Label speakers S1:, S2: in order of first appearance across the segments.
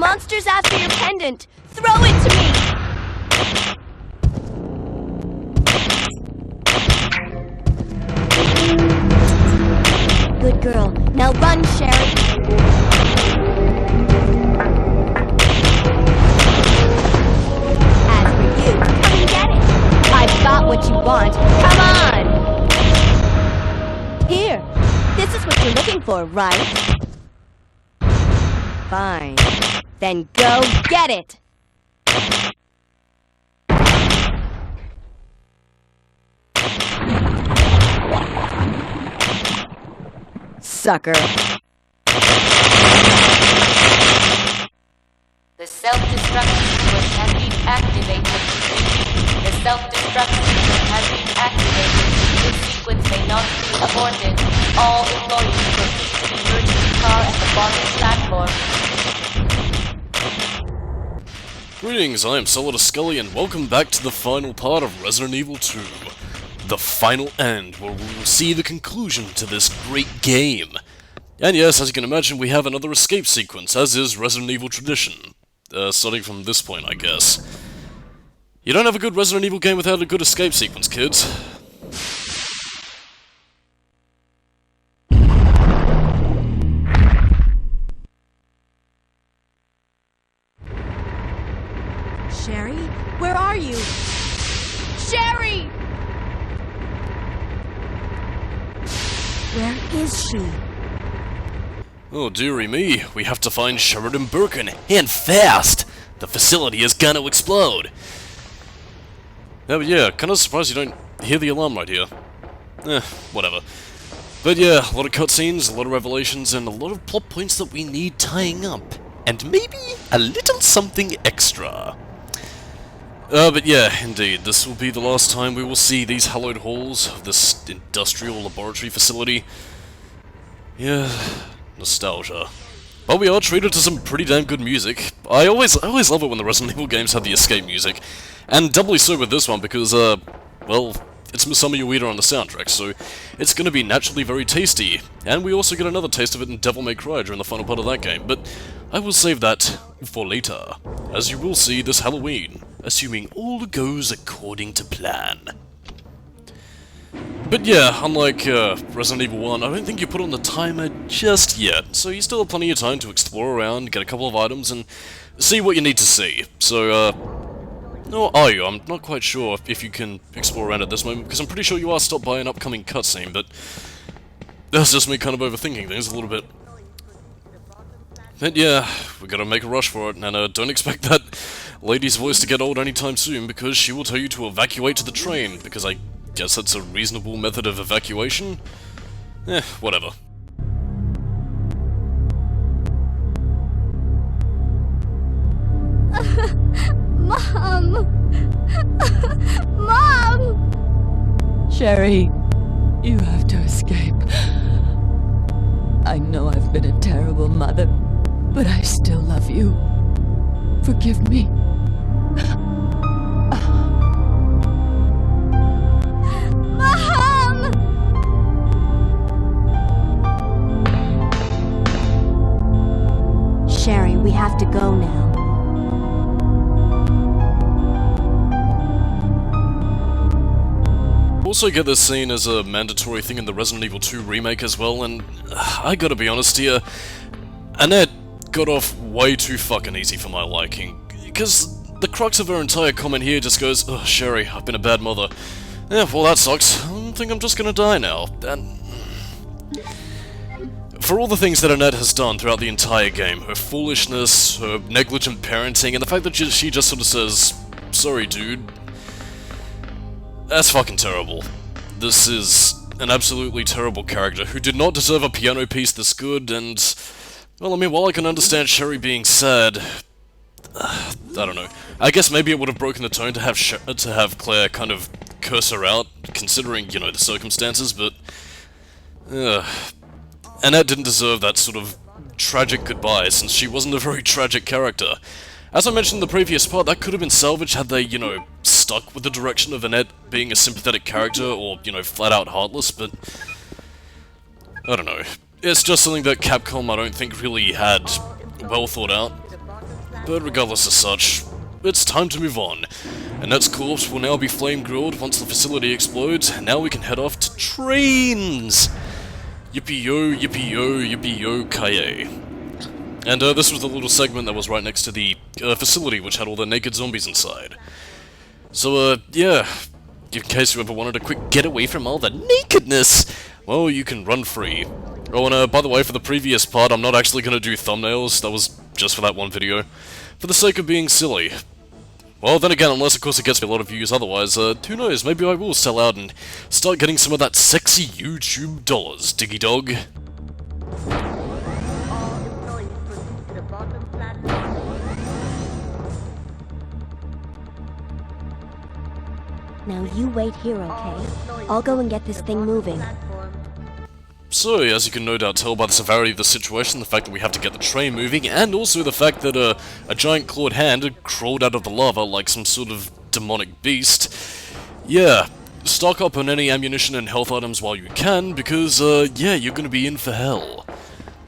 S1: monster's after your pendant! Throw it to me! Good girl. Now run, Sherry! As for you, come and get it! I've got what you want. Come on! Here. This is what you're looking for, right? Fine. Then go get it! Sucker.
S2: The self-destruct sequence has been activated. The self-destruct sequence has been activated. This sequence may not be aborted. All employees proceed to the emergency car at the bottom platform.
S3: Greetings, I am Solidus-Skully and welcome back to the final part of Resident Evil 2. The final end, where we will see the conclusion to this great game. And yes, as you can imagine, we have another escape sequence, as is Resident Evil tradition. Starting from this point, I guess. You don't have a good Resident Evil game without a good escape sequence, kids.
S1: Sherry? Where are you? Sherry! Where is she?
S3: Oh dearie me, we have to find Sheridan Birkin, and fast! The facility is gonna explode! Yeah, kinda surprised you don't hear the alarm right here. Whatever. But yeah, a lot of cutscenes, a lot of revelations, and a lot of plot points that we need tying up. And maybe a little something extra. But yeah, indeed, this will be the last time we will see these hallowed halls of this industrial laboratory facility. Yeah, nostalgia. But we are treated to some pretty damn good music. I always love it when the Resident Evil games have the escape music. And doubly so with this one because, well, it's Masami Ueda on the soundtrack, so it's gonna be naturally very tasty. And we also get another taste of it in Devil May Cry during the final part of that game, but I will save that for later, as you will see this Halloween, assuming all goes according to plan. But yeah, unlike Resident Evil 1, I don't think you put on the timer just yet, so you still have plenty of time to explore around, get a couple of items, and see what you need to see. So, or are you? I'm not quite sure if you can explore around at this moment, because I'm pretty sure you are stopped by an upcoming cutscene, but that's just me kind of overthinking things a little bit. But yeah, we gotta make a rush for it, and don't expect that lady's voice to get old anytime soon, because she will tell you to evacuate to the train, because I guess that's a reasonable method of evacuation? Whatever.
S1: Mom! Mom!
S4: Sherry, you have to escape. I know I've been a terrible mother, but I still love you. Forgive me.
S1: Mom! Sherry, we have to go now.
S3: Also get this scene as a mandatory thing in the Resident Evil 2 remake as well, and I gotta be honest here, Annette got off way too fucking easy for my liking, because the crux of her entire comment here just goes, "Oh, Sherry, I've been a bad mother." Yeah, well that sucks. I think I'm just gonna die now, and for all the things that Annette has done throughout the entire game, her foolishness, her negligent parenting, and the fact that she just sort of says, "Sorry dude," that's fucking terrible. This is an absolutely terrible character who did not deserve a piano piece this good, and well, I mean, while I can understand Sherry being sad, I don't know. I guess maybe it would have broken the tone to have Claire kind of curse her out, considering, you know, the circumstances, but Annette didn't deserve that sort of tragic goodbye, since she wasn't a very tragic character. As I mentioned in the previous part, that could have been salvaged had they, you know, stuck with the direction of Annette being a sympathetic character, or, you know, flat-out heartless, but I don't know. It's just something that Capcom, I don't think, really had well thought out. But regardless of such, it's time to move on. Annette's corpse will now be flame-grilled once the facility explodes. Now we can head off to trains! Yippee-yo, yippee-yo, yippee-yo, kaye. And this was the little segment that was right next to the facility which had all the naked zombies inside. So, yeah, in case you ever wanted a quick getaway from all the nakedness, well, you can run free. Oh, and by the way, for the previous part, I'm not actually going to do thumbnails. That was just for that one video. For the sake of being silly. Well, then again, unless of course it gets me a lot of views otherwise, who knows, maybe I will sell out and start getting some of that sexy YouTube dollars, diggy dog.
S1: Now you wait here, okay? I'll go and get this thing moving.
S3: So, as you can no doubt tell by the severity of the situation, the fact that we have to get the train moving, and also the fact that a giant clawed hand had crawled out of the lava like some sort of demonic beast. Yeah, stock up on any ammunition and health items while you can, because, yeah, you're gonna be in for hell.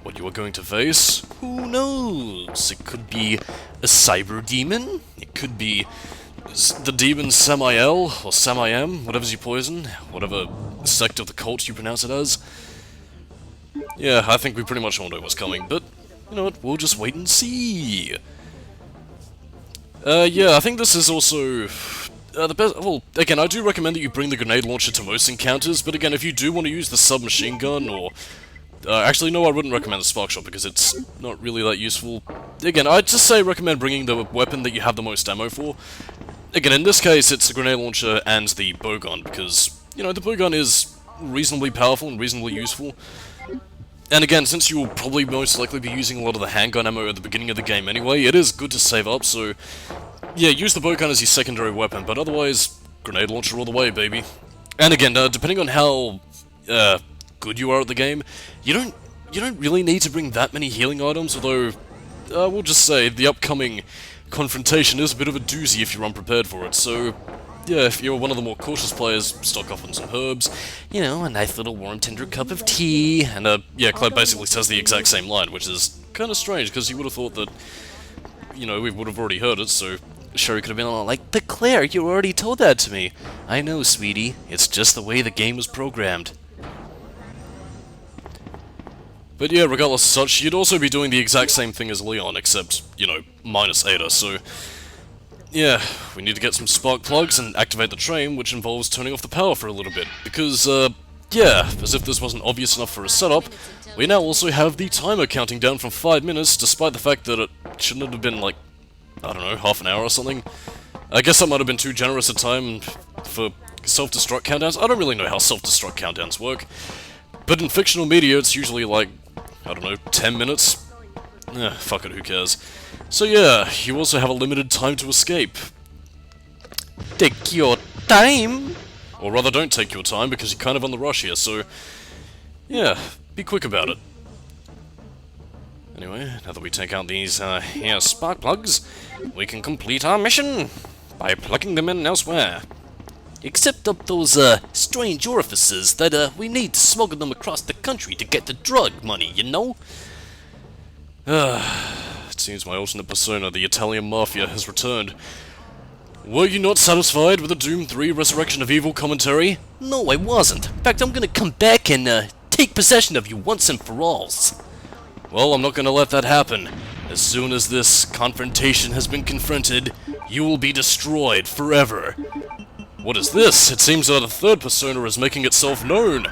S3: What you are going to face? Who knows? It could be a cyber demon, it could be the demon Samael, or Samayam, whatever's your poison, whatever sect of the cult you pronounce it as. Yeah, I think we pretty much all know what's coming, but, you know what, we'll just wait and see. Yeah, I think this is also the best. Well, again, I do recommend that you bring the grenade launcher to most encounters, but again, if you do want to use the submachine gun, or... actually, no, I wouldn't recommend the spark shot, because it's not really that useful. Again, I'd just say recommend bringing the weapon that you have the most ammo for. Again, in this case, it's the grenade launcher and the bowgun, because, you know, the bowgun is reasonably powerful and reasonably useful. And again, since you will probably most likely be using a lot of the handgun ammo at the beginning of the game anyway, it is good to save up, so... yeah, use the bowgun as your secondary weapon, but otherwise, grenade launcher all the way, baby. And again, depending on how good you are at the game, you don't really need to bring that many healing items, although, we'll just say, the upcoming confrontation is a bit of a doozy if you're unprepared for it, so... yeah, if you're one of the more cautious players, stock up on some herbs, you know, a nice little warm tender cup of tea, and yeah, Cloud basically says the exact same line, which is kind of strange, because you would have thought that, you know, we would have already heard it, so Sherry could have been all like, but Claire, you already told that to me. I know, sweetie, it's just the way the game was programmed. But yeah, regardless of such, you'd also be doing the exact same thing as Leon, except, you know, minus Ada, so... yeah, we need to get some spark plugs and activate the train, which involves turning off the power for a little bit, because, yeah, as if this wasn't obvious enough for a setup, we now also have the timer counting down from 5 minutes, despite the fact that it shouldn't have been, like, I don't know, half an hour or something. I guess that might have been too generous a time for self-destruct countdowns. I don't really know how self-destruct countdowns work, but in fictional media it's usually like, I don't know, 10 minutes? Fuck it, who cares. So yeah, you also have a limited time to escape. Take your time! Or rather, don't take your time, because you're kind of on the rush here, so... yeah, be quick about it. Anyway, now that we take out these, here spark plugs, we can complete our mission by plugging them in elsewhere. Except up those, strange orifices that, we need to smuggle them across the country to get the drug money, you know? It seems my alternate persona, the Italian Mafia, has returned. Were you not satisfied with the Doom 3 Resurrection of Evil commentary? No, I wasn't. In fact, I'm gonna come back and, take possession of you once and for all. Well, I'm not gonna let that happen. As soon as this confrontation has been confronted, you will be destroyed forever. What is this? It seems that a third persona is making itself known.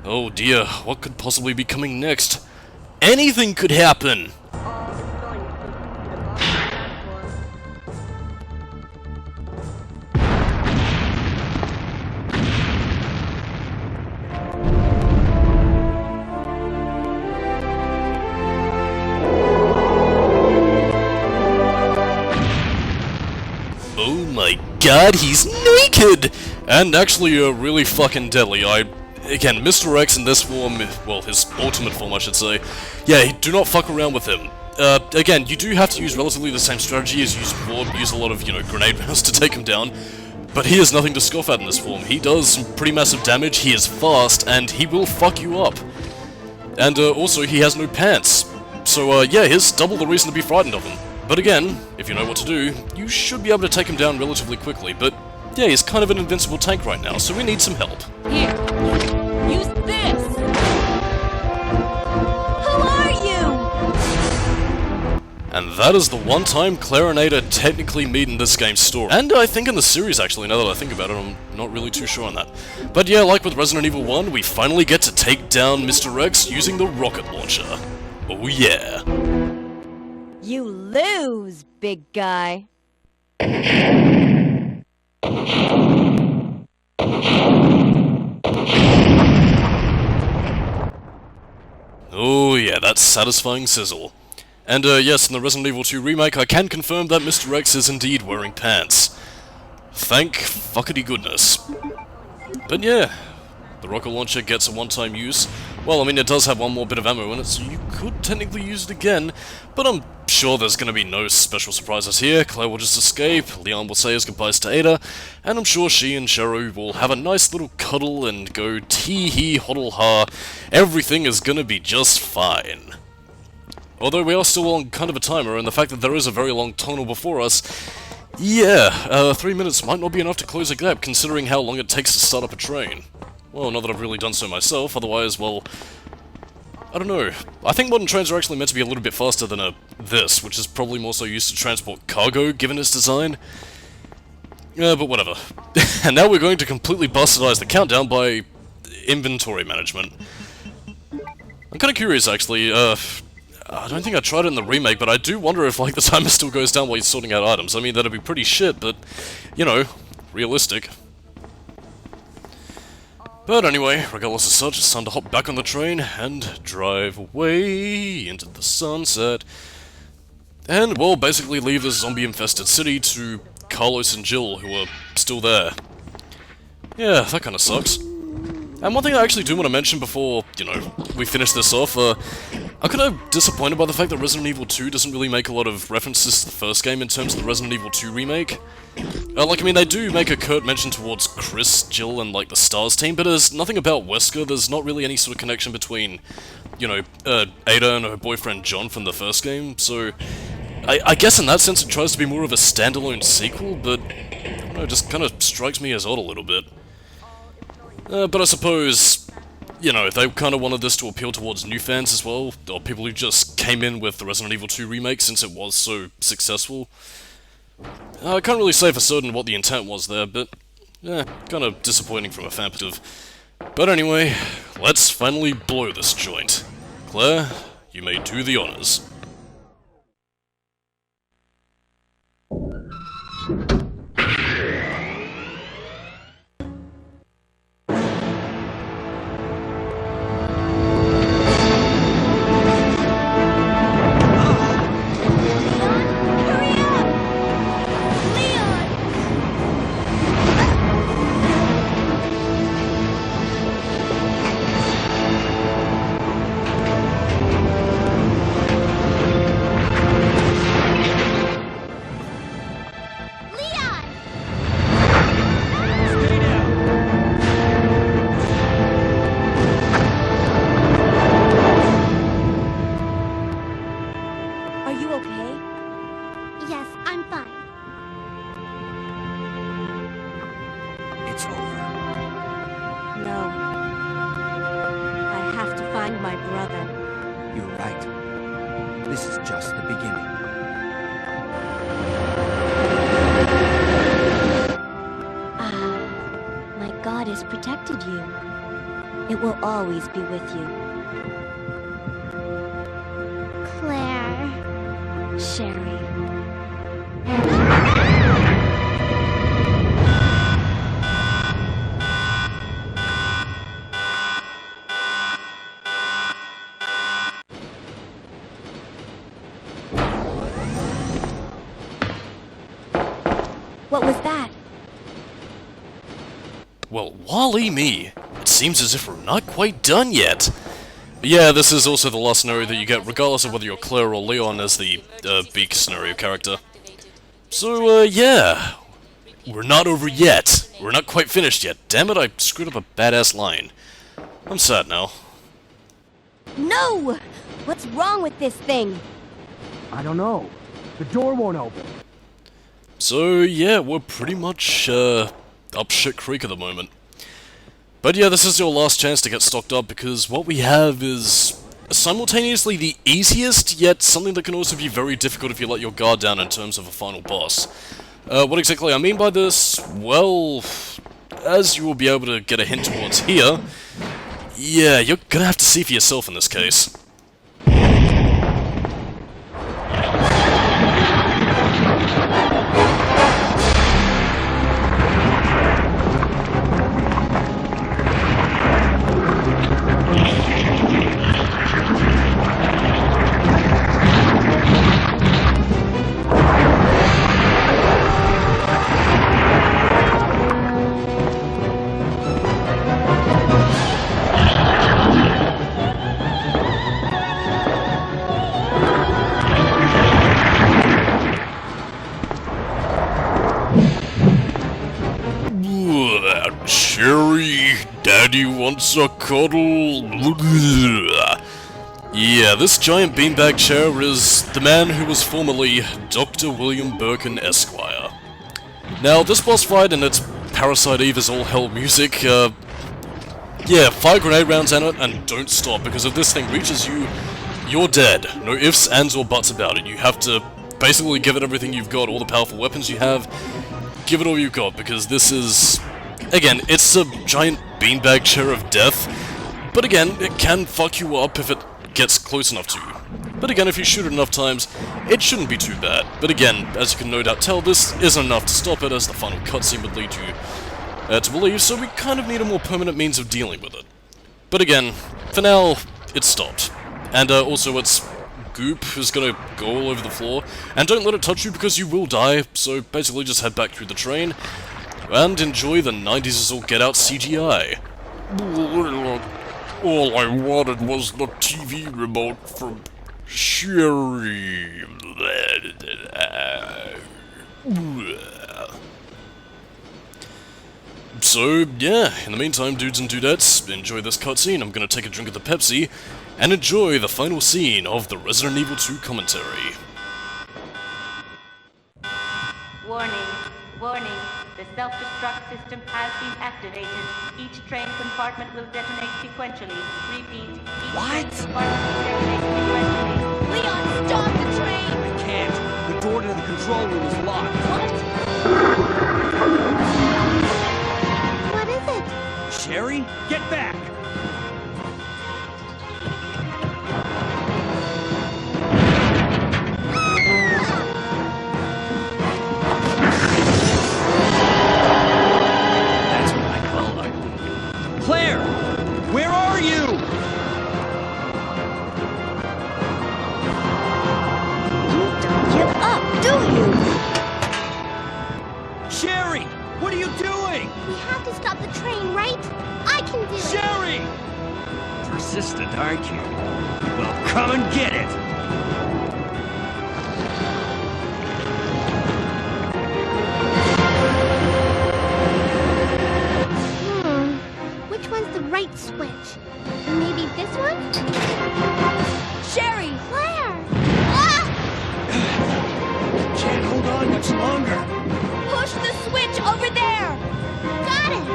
S3: Oh dear, what could possibly be coming next? Anything could happen! Oh my god, he's naked! And actually, really fucking deadly. Again, Mr. X in this form, well, his ultimate form, I should say, yeah, do not fuck around with him. Again, you do have to use relatively the same strategy as use a lot of, you know, grenade rounds to take him down, but he has nothing to scoff at in this form. He does some pretty massive damage, he is fast, and he will fuck you up. And, also, he has no pants. So, yeah, here's double the reason to be frightened of him. But again, if you know what to do, you should be able to take him down relatively quickly, but yeah, he's kind of an invincible tank right now, so we need some help.
S2: Here, use this!
S1: Who are you?
S3: And that is the one time Claire and Ada technically meet in this game's story. And I think in the series, actually, now that I think about it, I'm not really too sure on that. But yeah, like with Resident Evil 1, we finally get to take down Mr. X using the rocket launcher. Oh yeah.
S1: You lose, big guy.
S3: Oh yeah, that satisfying sizzle. And yes, in the Resident Evil 2 remake, I can confirm that Mr. X is indeed wearing pants. Thank fuckity goodness. But yeah, the rocket launcher gets a one-time use. Well, I mean, it does have one more bit of ammo in it, so you could technically use it again, but I'm sure there's gonna be no special surprises here. Claire will just escape, Leon will say his goodbyes to Ada, and I'm sure she and Sherry will have a nice little cuddle and go tee-hee hoddle ha. Everything is gonna be just fine. Although we are still on kind of a timer, and the fact that there is a very long tunnel before us, yeah, 3 minutes might not be enough to close a gap, considering how long it takes to start up a train. Well, not that I've really done so myself, otherwise, well, I don't know. I think modern trains are actually meant to be a little bit faster than this, which is probably more so used to transport cargo, given its design. But whatever. And now we're going to completely bastardize the countdown by inventory management. I'm kind of curious, actually, I don't think I tried it in the remake, but I do wonder if, like, the timer still goes down while you're sorting out items. I mean, that'd be pretty shit, but, you know, realistic. But anyway, regardless of such, it's time to hop back on the train and drive away into the sunset. And, well, basically leave this zombie-infested city to Carlos and Jill, who are still there. Yeah, that kinda sucks. And one thing I actually do want to mention before, you know, we finish this off, I'm kind of disappointed by the fact that Resident Evil 2 doesn't really make a lot of references to the first game in terms of the Resident Evil 2 remake. Like, I mean, they do make a curt mention towards Chris, Jill, and, like, the STARS team, but there's nothing about Wesker. There's not really any sort of connection between, you know, Ada and her boyfriend John from the first game, so I guess in that sense it tries to be more of a standalone sequel, but, I don't know, it just kind of strikes me as odd a little bit. But I suppose, you know, they kind of wanted this to appeal towards new fans as well, or people who just came in with the Resident Evil 2 remake since it was so successful. I can't really say for certain what the intent was there, but yeah, kind of disappointing from a fan perspective. But anyway, let's finally blow this joint. Claire, you may do the honors.
S1: My brother.
S5: You're right. This is just the beginning.
S1: My God has protected you. It will always be with you. Claire. Sherry. What was that?
S3: Well, wally me! It seems as if we're not quite done yet. But yeah, this is also the last scenario that you get, regardless of whether you're Claire or Leon as the Beak scenario character. So, yeah. We're not over yet. We're not quite finished yet. Damn it, I screwed up a badass line. I'm sad now.
S1: No! What's wrong with this thing?
S5: I don't know. The door won't open.
S3: So yeah, we're pretty much up shit creek at the moment. But yeah, this is your last chance to get stocked up, because what we have is simultaneously the easiest, yet something that can also be very difficult if you let your guard down in terms of a final boss. What exactly I mean by this? Well, as you will be able to get a hint towards here, yeah, you're gonna have to see for yourself in this case. Cherry, Daddy wants a cuddle. Yeah, this giant beanbag chair is the man who was formerly Dr. William Birkin, Esquire. Now, this boss fight and its Parasite Eve is all hell music. Yeah, fire grenade rounds at it and don't stop, because if this thing reaches you, you're dead. No ifs, ands, or buts about it. You have to basically give it everything you've got, all the powerful weapons you have. Give it all you've got, because this is... Again, it's a giant beanbag chair of death, but again, it can fuck you up if it gets close enough to you. But again, if you shoot it enough times, it shouldn't be too bad. But again, as you can no doubt tell, this isn't enough to stop it, as the final cutscene would lead you to believe, so we kind of need a more permanent means of dealing with it. But again, for now, it's stopped. And also its goop is gonna go all over the floor, and don't let it touch you because you will die, so basically just head back through the train, and enjoy the 90s as all get out CGI. All I wanted was the TV remote from Sherry. So, yeah, in the meantime, dudes and dudettes, enjoy this cutscene. I'm gonna take a drink of the Pepsi, and enjoy the final scene of the Resident Evil 2 commentary.
S2: Warning, warning. The self-destruct system has been activated. Each train compartment will detonate sequentially. Repeat, each train compartment will detonate sequentially.
S1: Leon, stop the train!
S5: I can't. The door to the control room is locked.
S1: What is it?
S5: Sherry, get back! Claire! Where are you?
S1: You don't give up, do you?
S5: Sherry! What are you doing?
S1: We have to stop the train, right? I can do it!
S5: Sherry! Persistent, aren't you? Well, come and get it!
S1: Which one's the right switch? Maybe this one? Sherry! Claire! Ah!
S5: Can't hold on much longer.
S1: Push the switch over there! Got it!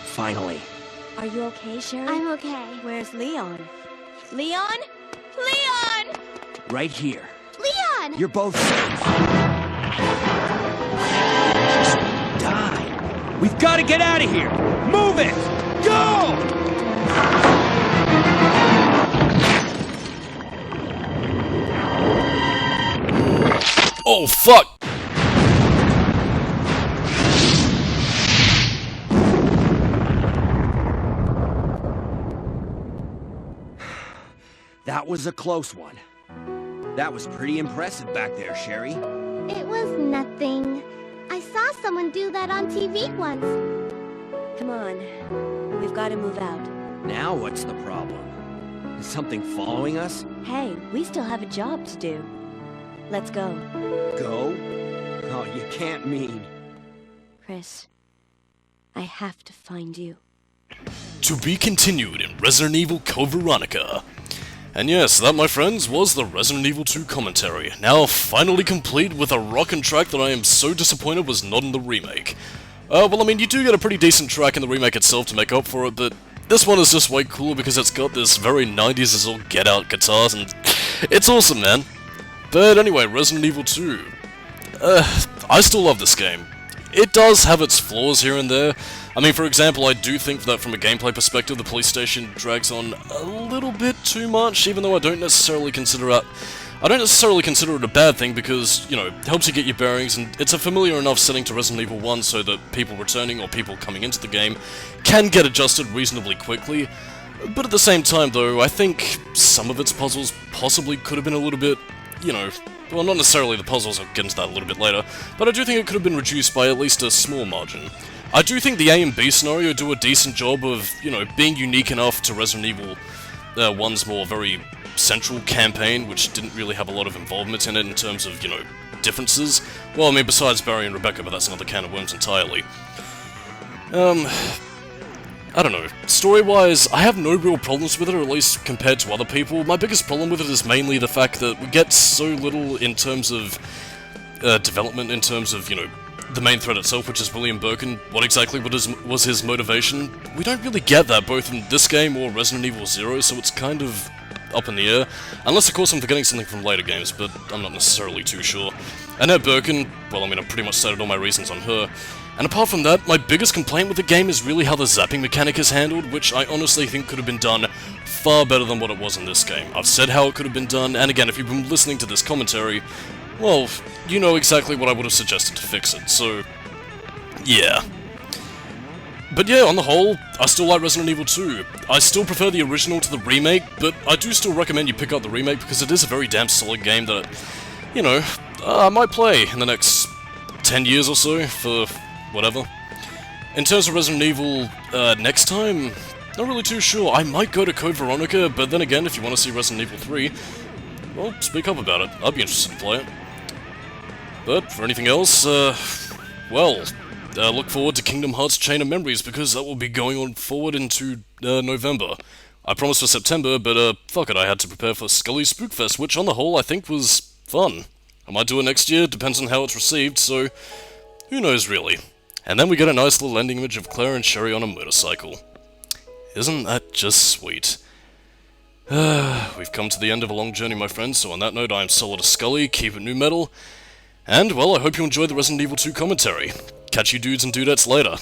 S5: Finally.
S6: Are you okay, Sherry?
S1: I'm okay.
S6: Where's Leon?
S1: Leon? Leon!
S5: Right here.
S1: Leon!
S5: You're both safe. Just die. We've got to get out of here. Move it! Go!
S3: Oh, fuck!
S5: That was a close one. That was pretty impressive back there, Sherry.
S1: It was nothing. I saw someone do that on TV once.
S6: Come on. We've got to move out.
S5: Now what's the problem? Is something following us?
S6: Hey, we still have a job to do. Let's go.
S5: Go? Oh, you can't mean...
S6: Chris, I have to find you.
S3: To be continued in Resident Evil Code Veronica. And yes, that, my friends, was the Resident Evil 2 commentary. Now finally complete with a rockin' track that I am so disappointed was not in the remake. Well, I mean, you do get a pretty decent track in the remake itself to make up for it, but this one is just way cooler because it's got this very 90s as all get-out guitars, and it's awesome, man. But anyway, Resident Evil 2. I still love this game. It does have its flaws here and there. I mean, for example, I do think that from a gameplay perspective, the police station drags on a little bit too much, even though I don't necessarily consider it a bad thing because, you know, it helps you get your bearings, and it's a familiar enough setting to Resident Evil 1 so that people returning or people coming into the game can get adjusted reasonably quickly. But at the same time, though, I think some of its puzzles possibly could have been a little bit, you know, well, not necessarily the puzzles, I'll get into that a little bit later, but I do think it could have been reduced by at least a small margin. I do think the A and B scenario do a decent job of, you know, being unique enough to Resident Evil 1's more very central campaign, which didn't really have a lot of involvement in it in terms of, you know, differences. Well, I mean, besides Barry and Rebecca, but that's another can of worms entirely. I don't know. Story-wise, I have no real problems with it, or at least compared to other people. My biggest problem with it is mainly the fact that we get so little in terms of development, in terms of, you know, the main thread itself, which is William Birkin. What exactly was his motivation? We don't really get that, both in this game or Resident Evil 0, so it's kind of up in the air. Unless, of course, I'm forgetting something from later games, but I'm not necessarily too sure. Annette Birkin, well, I mean, I've pretty much stated all my reasons on her. And apart from that, my biggest complaint with the game is really how the zapping mechanic is handled, which I honestly think could have been done far better than what it was in this game. I've said how it could have been done, and again, if you've been listening to this commentary, well, you know exactly what I would have suggested to fix it, so yeah. But yeah, on the whole, I still like Resident Evil 2. I still prefer the original to the remake, but I do still recommend you pick up the remake because it is a very damn solid game that, you know, I might play in the next 10 years or so, for whatever. In terms of Resident Evil, next time, not really too sure. I might go to Code Veronica, but then again, if you want to see Resident Evil 3, well, speak up about it. I'd be interested to play it. But for anything else, look forward to Kingdom Hearts Chain of Memories, because that will be going on forward into November. I promised for September, but fuck it, I had to prepare for Skully Spookfest, which on the whole I think was fun. I might do it next year, depends on how it's received, so who knows really. And then we get a nice little ending image of Claire and Sherry on a motorcycle. Isn't that just sweet? We've come to the end of a long journey, my friends, so on that note, I am Solidus-Skully, keep it new metal, and, well, I hope you enjoyed the Resident Evil 2 commentary. Catch you dudes and dudettes later.